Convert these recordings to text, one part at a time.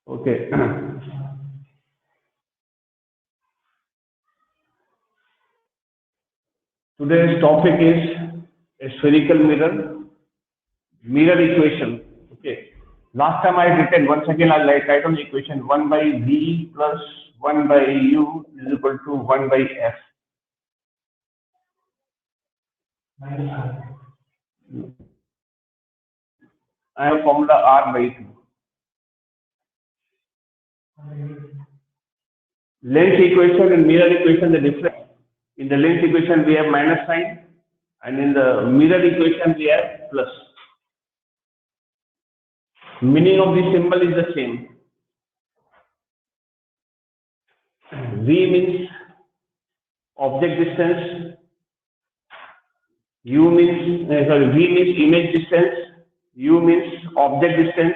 Okay. Today's topic is a spherical mirror equation. Okay. Last time I written, once again I'll write on the equation 1 by V plus 1 by U is equal to 1 by F. I have formula R by 2. Length equation and mirror equation, the difference. In the length equation we have minus sign, and in the mirror equation we have plus. Meaning of the symbol is the same. V means object distance, V means image distance, U means object distance,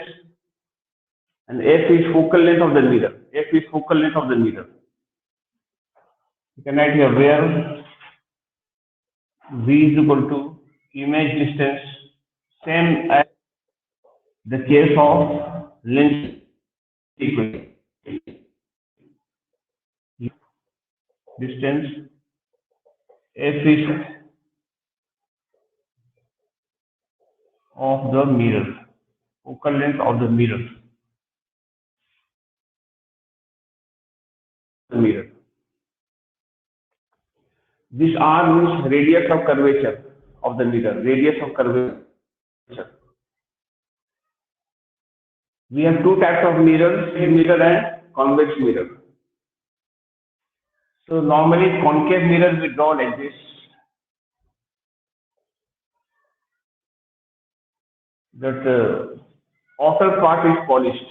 and F is focal length of the mirror. F is focal length of the mirror. You can write here where V is equal to image distance, same as the case of length equation. Distance, F is of the mirror, focal length of the mirror. This R means radius of curvature of the mirror, radius of curvature. We have two types of mirrors, mirror and convex mirror. So normally concave mirrors we draw like this. That outer part is polished.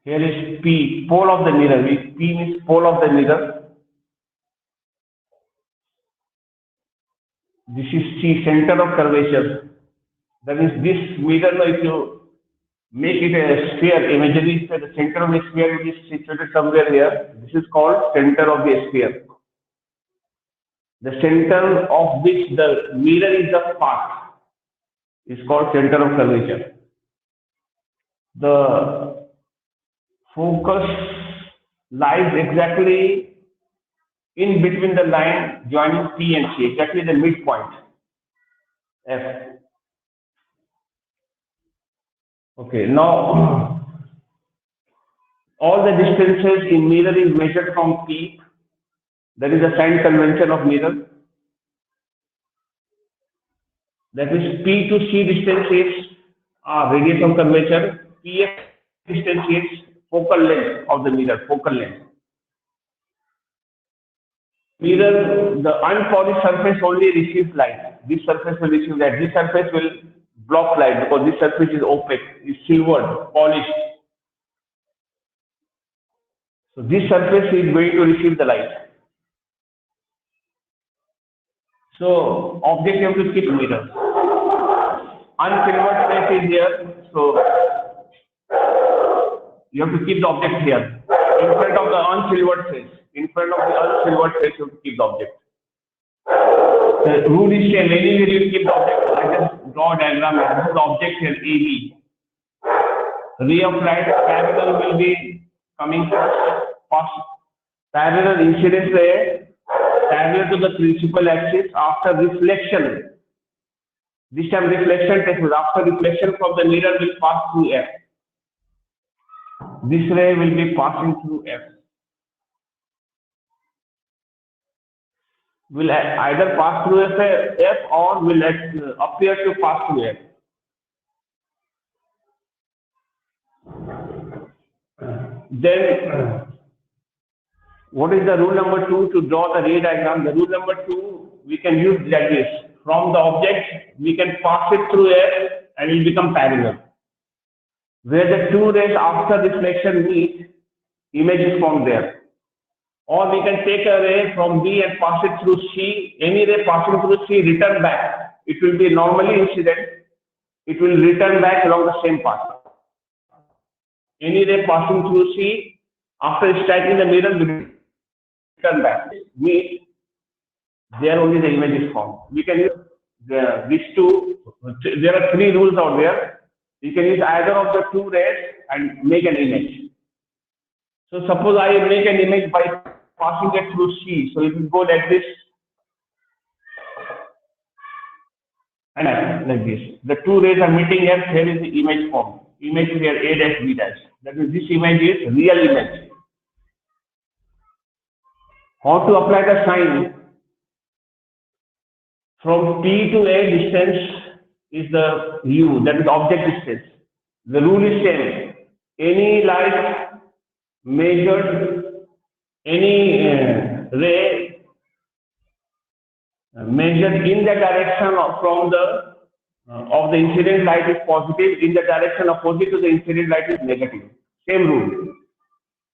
Here is P, pole of the mirror. P means pole of the mirror. This is C, center of curvature. That means this mirror, if you make it a sphere, imaginary sphere, the center of the sphere is situated somewhere here. This is called center of the sphere. The center of which the mirror is the part is called center of curvature. The focus lies exactly in between the line joining P and C, exactly the midpoint, F. Okay, now all the distances in mirror is measured from P. That is the sign convention of mirror. That is P to C distance is radius of curvature. PF distance is focal length of the mirror, focal length. Mirror, the unpolished surface only receives light. This surface will receive light. This surface will block light because this surface is opaque, is silvered, polished. So this surface is going to receive the light. So object you have to keep mirror. Unsilvered face is here, so you have to keep the object here. In front of the unsilvered face. In front of the unsilvered face, you have to keep the object. The rule is same. Anywhere you keep the object, I just draw a diagram here. This is the object here, AB. Ray of light parallel will be coming first. Parallel incidence ray parallel to the principal axis after reflection. This time reflection takes place. After reflection from the mirror will pass through F. This ray will be passing through F. Will either pass through F or will appear to pass through F. Then, what is the rule number 2 to draw the ray diagram? The rule number 2 we can use like this. From the object, we can pass it through F and it will become parallel. Where the two rays after reflection meet, image is formed there. Or we can take a ray from B and pass it through C. Any ray passing through C, return back. It will be normally incident. It will return back along the same path. Any ray passing through C, after striking the mirror, will return back. Meet, there only the image is formed. We can use these two, there are three rules out there. You can use either of the two rays and make an image. So suppose I make an image by passing it through C. So it will go like this and like this. The two rays are meeting here. Here is the image form. Image here A dash B dash. That means this image is real image. How to apply the sign? From P to A distance is the U, that is object distance. The rule is same. Any light measured, any ray measured in the direction from the of the incident light is positive, in the direction opposite to the incident light is negative. Same rule.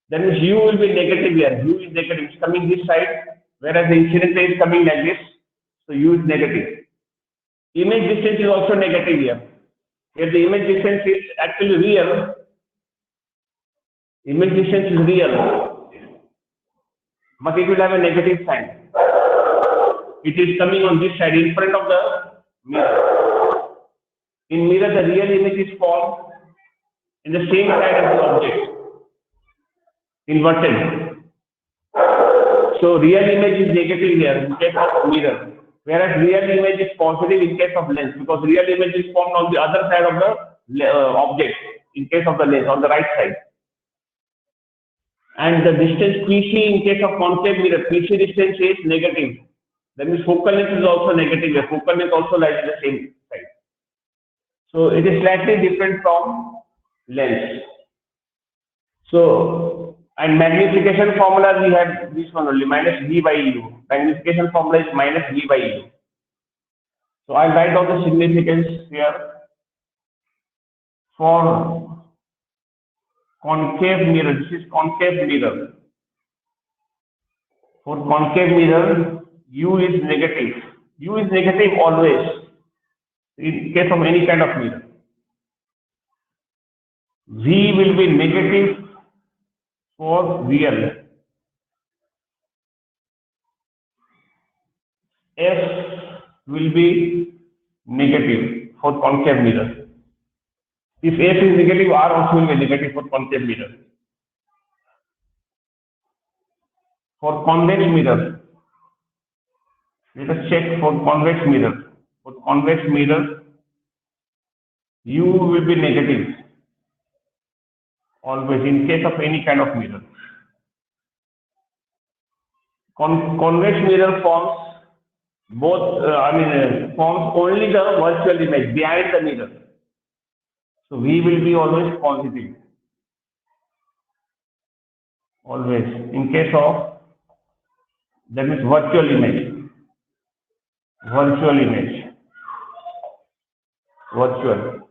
That means U will be negative here. U is negative. It's coming this side, whereas the incident ray is coming like this. So U is negative. Image distance is also negative here. Here the image distance is actually real. Image distance is real, but it will have a negative sign. It is coming on this side in front of the mirror. In mirror, the real image is formed in the same side as the object, inverted. So real image is negative here in case of mirror, whereas real image is positive in case of lens, because real image is formed on the other side of the object in case of the lens, on the right side. And the distance PC in case of concave mirror, PC distance is negative. That means focal length is also negative. The focal length also lies in the same side. So it is slightly different from lens. So, and magnification formula, we have this one only, minus V by U. Magnification formula is minus V by U. So I'll write down the significance here. For concave mirror, this is concave mirror. For concave mirror, U is negative. U is negative always in case of any kind of mirror. V will be negative for real. S will be negative for concave mirror. If S is negative, R also will be negative for concave mirror. For convex mirror, let us check for convex mirror. For convex mirror, U will be negative always in case of any kind of mirror. Convex mirror forms both, forms only the virtual image behind the mirror. So V will be always positive. Always in case of, that means virtual image. Virtual image. Virtual.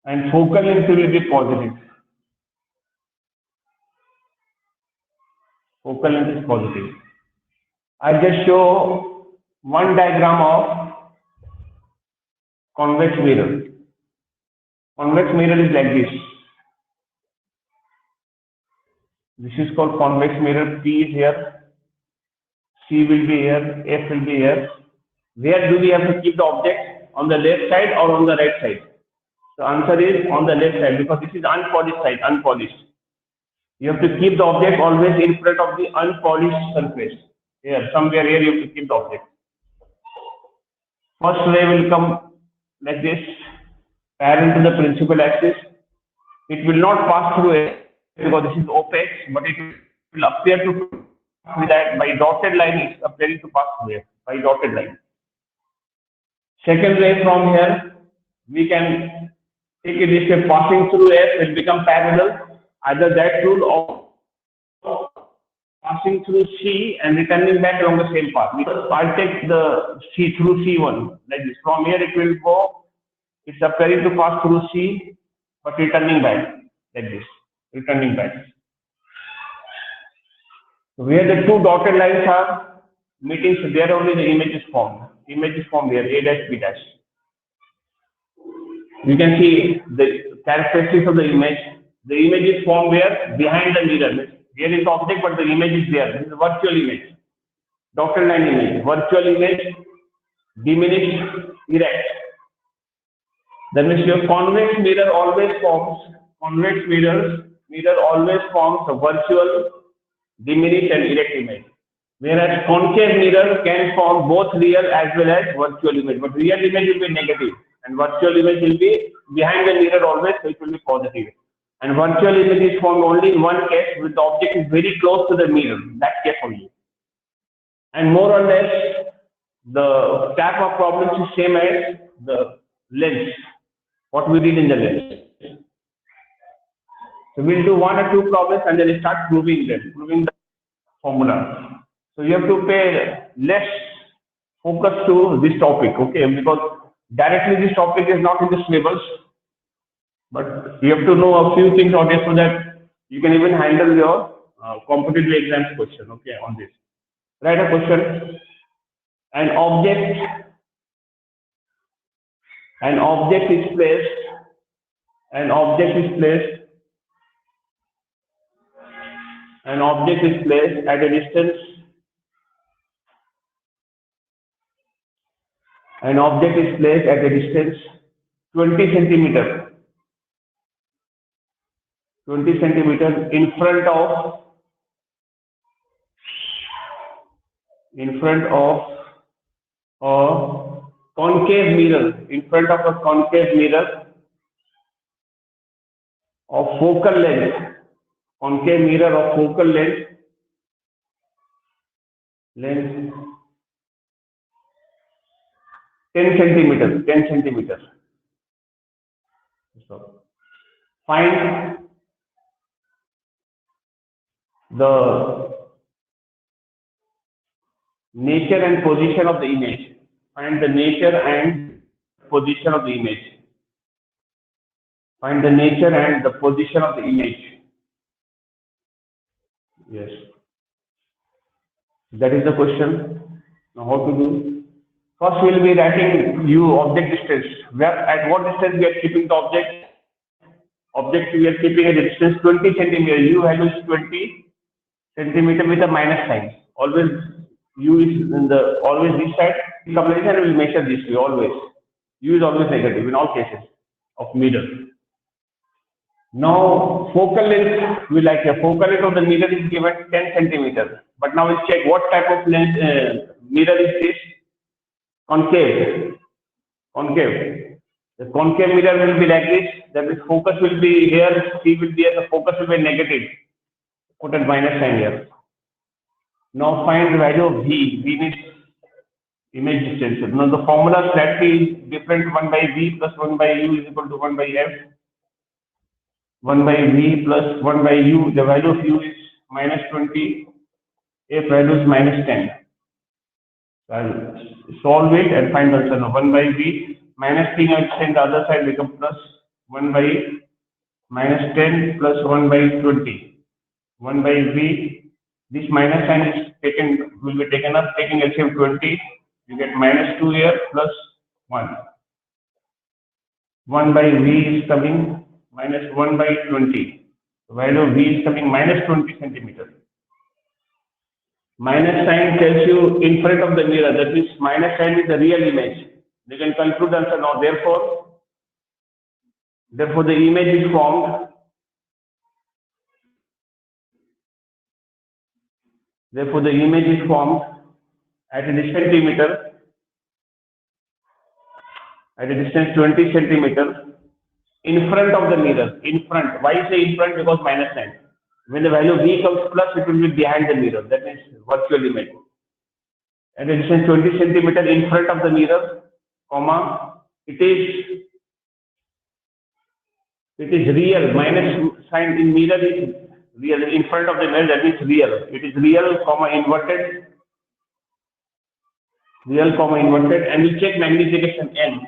And focal length will be positive. Focal length is positive. I just show one diagram of convex mirror. Convex mirror is like this. This is called convex mirror. P is here, C will be here, F will be here. Where do we have to keep the object? On the left side or on the right side? The answer is on the left side, because this is unpolished side, unpolished. You have to keep the object always in front of the unpolished surface. Here, somewhere here you have to keep the object. First ray will come like this, parallel to the principal axis. It will not pass through it because this is opaque, but it will appear to be that by dotted line it's appearing to pass through it, by dotted line. Second ray from here, we can take it this way, passing through F will become parallel, either that rule or passing through C and returning back along the same path. I'll take the C through C1 like this. From here it will go, it's appearing to pass through C, but returning back like this, returning back. So where the two dotted lines are meeting, so there only the image is formed. Image is formed here, A dash B dash. You can see the characteristics of the image. The image is formed where? Behind the mirror. Here is the object, but the image is there. This is a virtual image. Dotted line image. Virtual image diminish, erect. That means your convex mirror always forms a virtual, diminished and erect image. Whereas concave mirror can form both real as well as virtual image. But real image will be negative and virtual image will be behind the mirror always, so it will be positive. And virtual image is formed only in one case when the object is very close to the mirror, that case only. And more or less, the type of problems is same as the lens, what we did in the lens. So we'll do one or two problems and then start proving the formula. So you have to pay less focus to this topic, okay? Because directly this topic is not in the syllabus, but you have to know a few things on this so that you can even handle your competitive exams question, okay, on this. Write a question. An object is placed at a distance. An object is placed at a distance 20 centimeters in front of a concave mirror of focal length. Concave mirror of focal length 10 centimeters. So find the nature and position of the image. Find the nature and position of the image. Find the nature and the position of the image. Yes. That is the question. Now how to do? First we will be writing U object distance. At what distance we are keeping the object? Object we are keeping at a distance 20 centimeter. U value is 20 centimeter with a minus sign. Always U is in the always this side. Combination will measure this way always. U is always negative in all cases of mirror. Now focal length we like a focal length of the mirror is given 10 centimeters. But now we'll check what type of lens mirror is this. Concave. The concave mirror will be like this. That is focus will be here. C will be here. The focus will be negative. Put a minus sign here. Now find the value of V. V means image distance. Now the formula slightly is different. 1 by V plus 1 by U is equal to 1 by F. 1 by V plus 1 by U. The value of U is minus 20. F value is minus 10. I'll solve it and find the answer. Now 1 by V minus 10 I'll send the other side become plus 1 by minus 10 plus 1 by 20. 1 by V. This minus sign is will be taken up, taking LCM 20, you get minus 2 here plus 1. 1 by V is coming minus 1 by 20. The value of V is coming minus 20 centimeters. Minus sign tells you in front of the mirror, that means minus sign is the real image. They can conclude the answer now. Therefore the image is formed. Therefore, the image is formed at a distance 20 centimeters in front of the mirror. In front. Why say in front? Because minus sign. When the value V comes plus, it will be behind the mirror. That means virtual image. At a distance 20 centimeters in front of the mirror, comma, it is real. Minus sign in mirror is real. In front of the mirror, that means real. It is real, comma, inverted. Real, comma, inverted. And we check magnification N.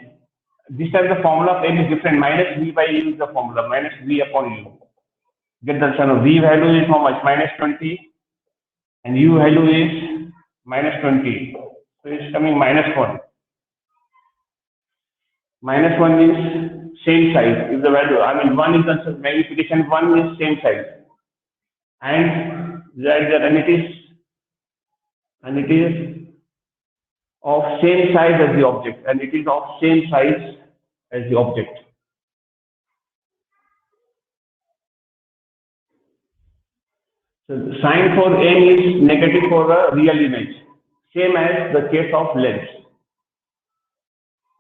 This time the formula of N is different. Minus V by U is the formula. Minus V upon U. Get the answer. V value is how much? Minus 20. And U value is minus 20. So it's coming minus 1. Minus 1 means same size. If the value, 1 is considered magnification, 1 is same size. And it is of same size as the object, and it is of same size as the object. So sign for n is negative for a real image, same as the case of lens.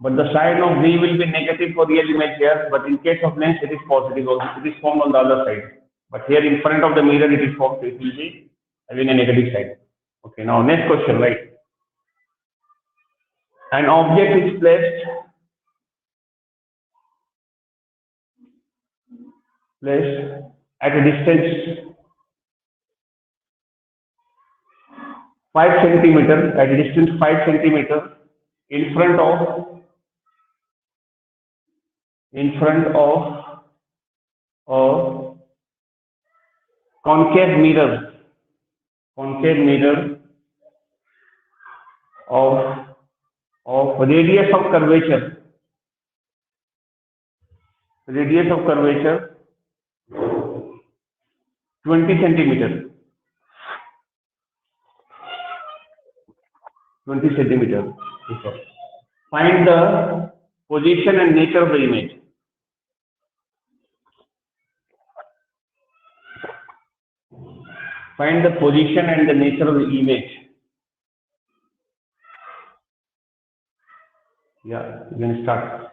But the sign of V will be negative for real image here, but in case of lens it is positive, it is formed on the other side. But here in front of the mirror it is formed, it will be having a negative sign. Okay, now next question, right? An object is placed at a distance 5 centimeter, at a distance 5 centimeter in front of a concave mirror of radius of curvature 20 centimeter. 20 centimeter. Find the position and nature of the image. Find the position and the nature of the image. Yeah, you can start.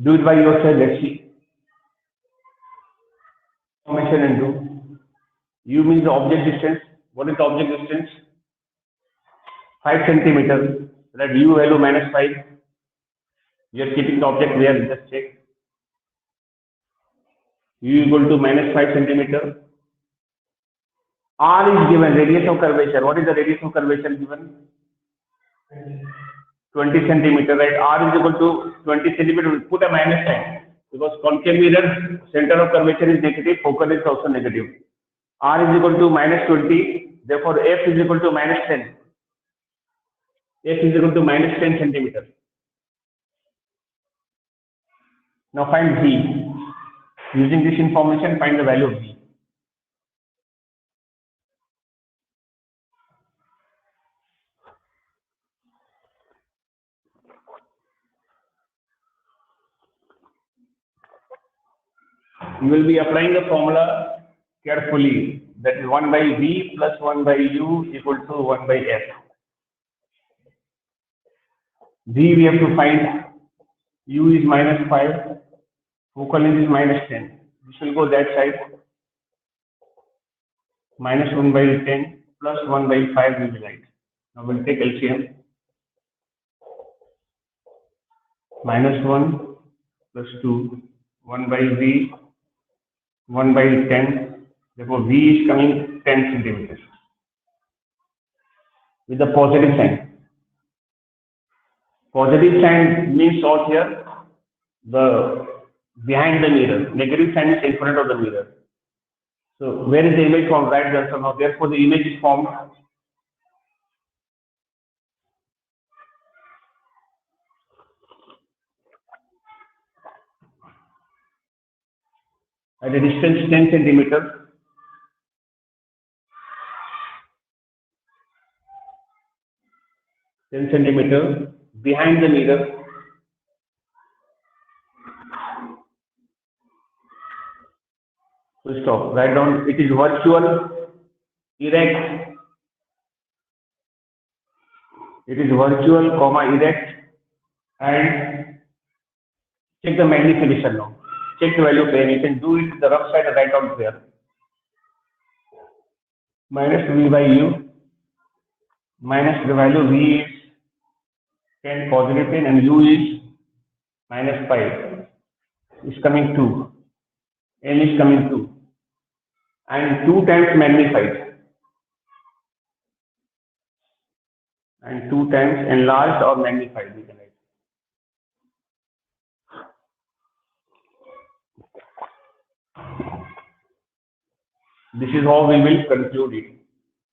Do it by yourself. Let's see. Information and do. U means the object distance. What is the object distance? 5 centimeter. That U value minus 5. We are keeping the object there. Just check. U equal to minus 5 centimeter. R is given, radius of curvature. What is the radius of curvature given? 20 centimeter, right? R is equal to 20 centimeter. We put a minus sign because concave mirror center of curvature is negative, focal is also negative. R is equal to minus 20. Therefore, F is equal to minus 10. F is equal to minus 10 centimeter. Now find V. Using this information, find the value of V. You will be applying the formula carefully. That is 1 by V plus 1 by U equal to 1 by F. V we have to find. U is minus 5. Focal length is minus 10. This will go that side. Minus 1 by 10 plus 1 by 5 will be right. Now we'll take LCM. Minus 1 plus 2. 1 by V. 1 by 10. Therefore, V is coming 10 centimeters. With the positive sign. Positive sign means out here the behind the mirror. Negative sign is in front of the mirror. So where is the image formed? Right there. So now therefore the image is formed at a distance 10 centimeters. Behind the mirror. So stop. Write down. It is virtual, erect. It is virtual, erect, and check the magnification now. Check the value plane. You can do it the rough side and write down there. Minus V by U. Minus the value V is 10 positive 10 and U is minus 5. Is coming 2. N is coming 2. And 2 times magnified. And 2 times enlarged or magnified. We can write. This is how we will conclude it.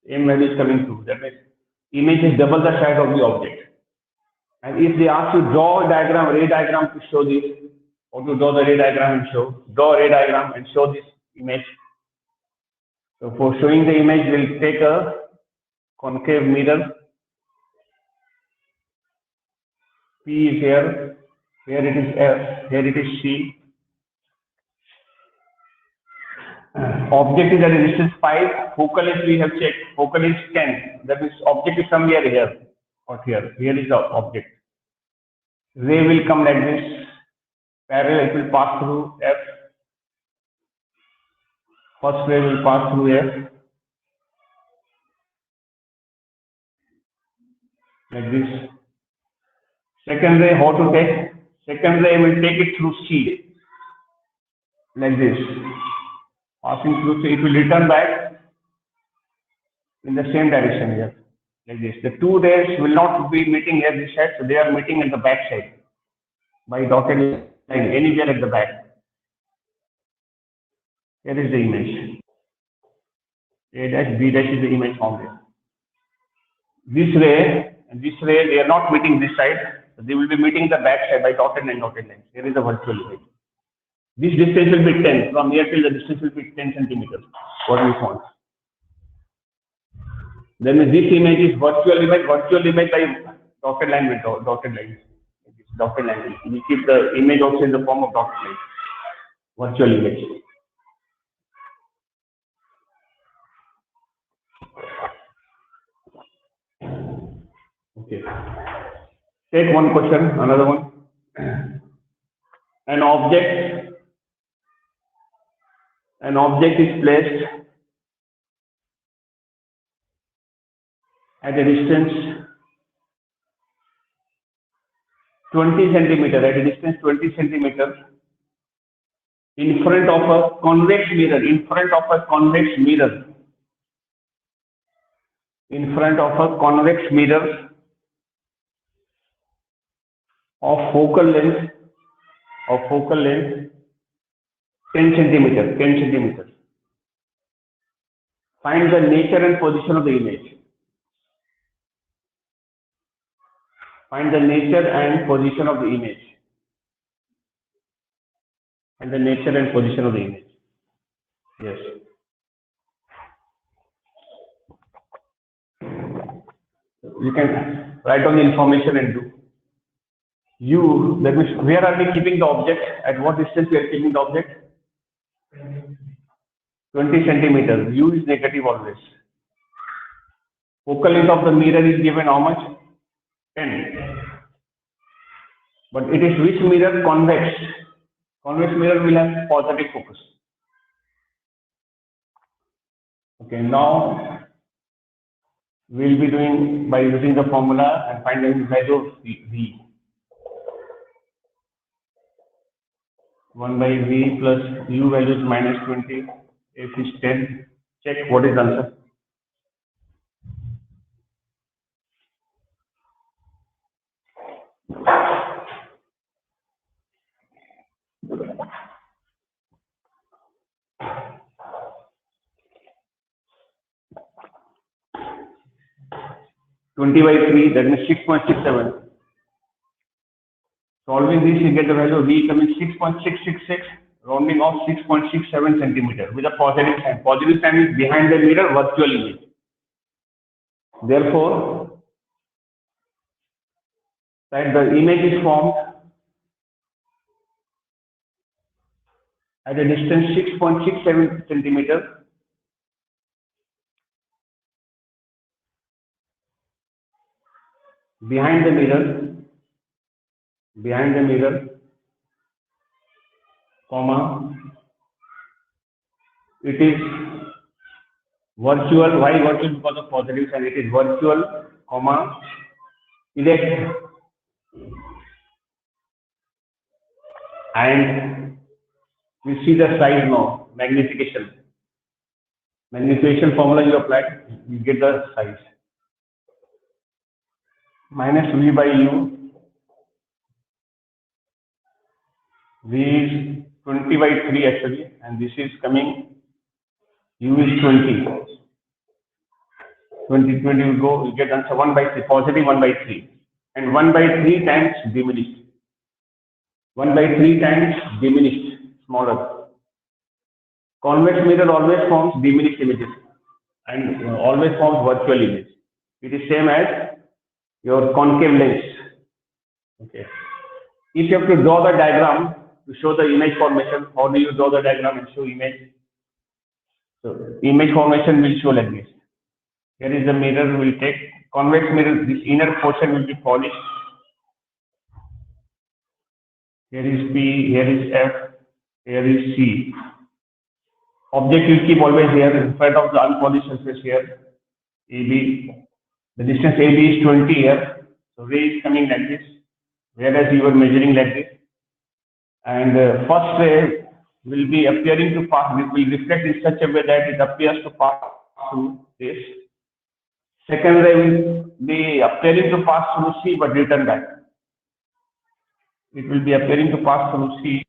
M value is coming 2. That means image is double the size of the object. And if they ask you draw a diagram, ray diagram to show this, or to draw the ray diagram and draw a ray diagram and show this image. So for showing the image, we'll take a concave mirror. P is here it is F, here it is C. Object is at a distance 5, focal length we have checked, focal length 10, that means object is somewhere here or here is the object. Ray will come like this, parallel, it will pass through F, first ray will pass through F, like this. Second ray, how to take? Second ray will take it through C, like this. Passing through C, it will return back in the same direction here, like this. The two rays will not be meeting at this side, so they are meeting at the back side by dotted line, anywhere at the back. Here is the image. A dash, B dash is the image found here. This ray and this ray, they are not meeting this side, so they will be meeting the back side by dotted line, Here is the virtual image. This distance will be 10. From here till the distance will be 10 centimeters. What we found. Then this image is virtual image by dotted line. Dotted line. We keep the image also in the form of dotted line. Virtual image. Okay. Take one question, another one. An object is placed at a distance 20 centimeter, in front of a convex mirror, of focal length 10 centimeters. Find the nature and position of the image. Find the nature and position of the image. Yes. You can write down the information and do. That means where are we keeping the object? At what distance we are keeping the object? 20 centimeters. U is negative always. Focal length of the mirror is given how much? 10. But it is which mirror? Convex. Convex mirror will have positive focus. Okay, now we'll be doing by using the formula and finding the value of V. 1 by V plus U value is minus 20, F is 10. Check what is the answer. (20 by 3), that means 6.67. Solving this, you get the value of V coming 6.666, rounding off 6.67 centimeter with a positive sign. Positive sign is behind the mirror, virtual image. Therefore, that the image is formed at a distance 6.67 centimeter behind the mirror, comma, it is virtual. Why virtual? Because of positive sign. It is virtual, comma, erect, and we see the size now. Magnification formula you applied, you get the size. Minus V by U. V is 20 by 3 actually, and this is coming, U is 20. 20 will go, you get answer 1 by 3, positive 1 by 3. And 1 by 3 times diminished. 1 by 3 times diminished, smaller. Convex mirror always forms diminished images and always forms virtual image. it is same as your concave lens. Okay. If you have to draw the diagram to show the image formation, how do you draw the diagram and show image? So image formation will show like this. Here is the mirror. Will take convex mirror. This inner portion will be polished. Here is P. Here is F. Here is C. Object will keep always here in front of the unpolished surface here. AB. The distance AB is 20 here. So ray is coming like this, whereas you were measuring like this. And first ray will be appearing to pass, will reflect in such a way that it appears to pass through this. Second ray will be appearing to pass through C but return back. It will be appearing to pass through C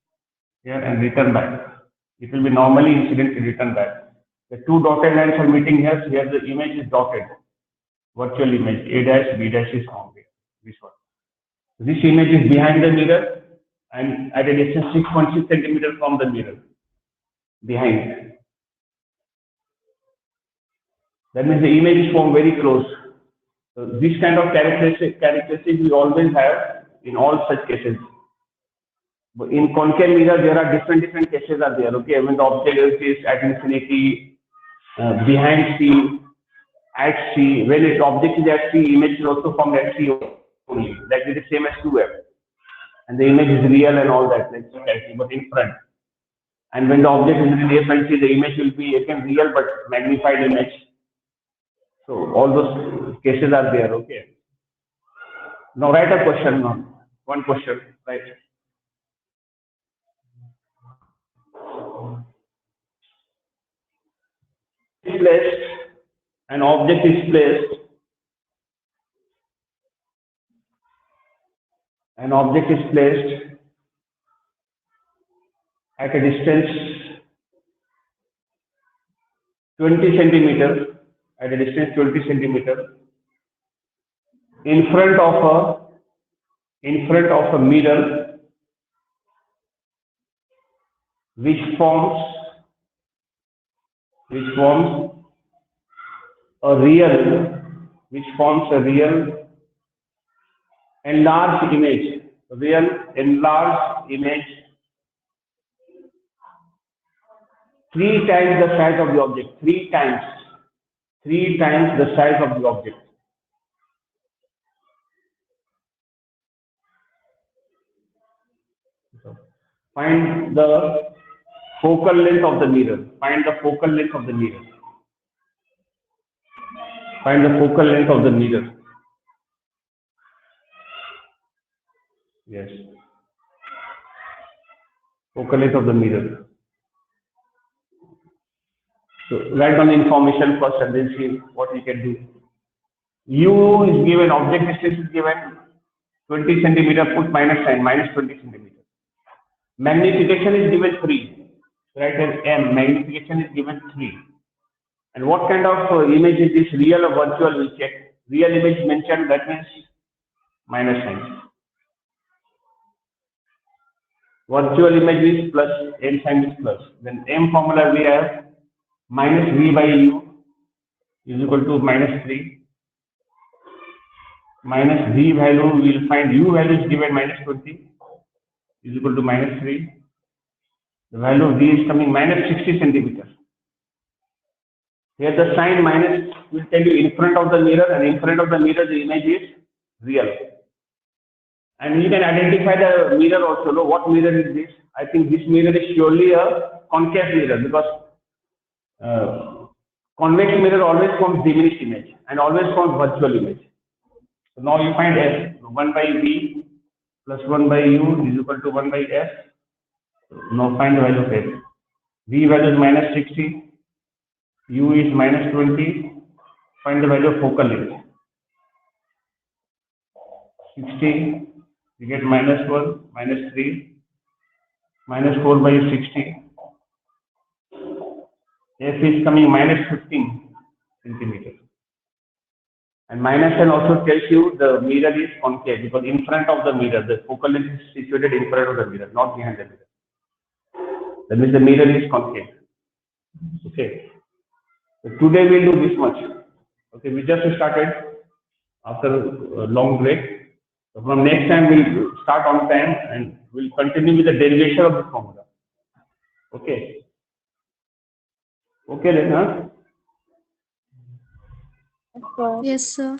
here and return back. It will be normally incident and return back. The two dotted lines are meeting here. So here the image is dotted. Virtual image A dash B dash is found here. This one. This image is behind the mirror and at a distance 6.6 centimeters from the mirror. Behind. That means the image is formed very close. So this kind of characteristics we always have in all such cases. But in concave mirror, there are different cases are there. Okay, when the object is at infinity, behind C, at C. When its object is at C, image is also formed at C only. That is the same as 2F. And the image is real and all that, but in front. And when the object is in near front, the image will be again real but magnified image. So all those cases are there. Okay. Now write a question. One question. Right. Placed, an object is placed. An object is placed at a distance 20 centimeters. At a distance 20 centimeters in front of a mirror which forms a real enlarged image, three times the size of the object, three times the size of the object. So find the focal length of the mirror. Find the focal length of the mirror. Find the focal length of the mirror. Yes. Focal length of the mirror. So write down the information first and then see what we can do. U is given, object distance is given 20 centimeter, put minus sign, minus 20 centimeter. Magnification is given 3. Write as M, magnification is given 3. And what kind of image is this, real or virtual, we check. Real image mentioned, that means minus sign. Virtual image is plus, M sign is plus. Then M formula we have minus V by U is equal to minus 3. Minus V value, we will find U value is given minus 20 is equal to minus 3. The value of V is coming minus 60 centimeters. Here the sign minus will tell you in front of the mirror, and in front of the mirror the image is real. And you can identify the mirror also. Know what mirror is this? I think this mirror is surely a concave mirror, because convex mirror always forms diminished image and always forms virtual image. So now you find S, 1 by V plus 1 by U is equal to 1 by S. Now find the value of S. V value is minus 60, U is minus 20. Find the value of focal length. 60, you get minus 1, minus 3, minus 4 by 60. F is coming minus 15 centimeters. And minus N also tells you the mirror is concave, because in front of the mirror, the focal length is situated in front of the mirror, not behind the mirror. That means the mirror is concave. Okay. So today we'll do this much. Okay, we just started. after a long break. So from next time we'll start on time and we'll continue with the derivation of the formula. Okay. Okay then, huh? Yes, sir.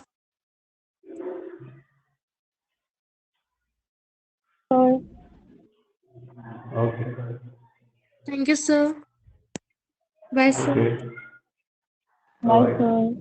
Okay. Thank you, sir. Bye, sir. Okay. Bye.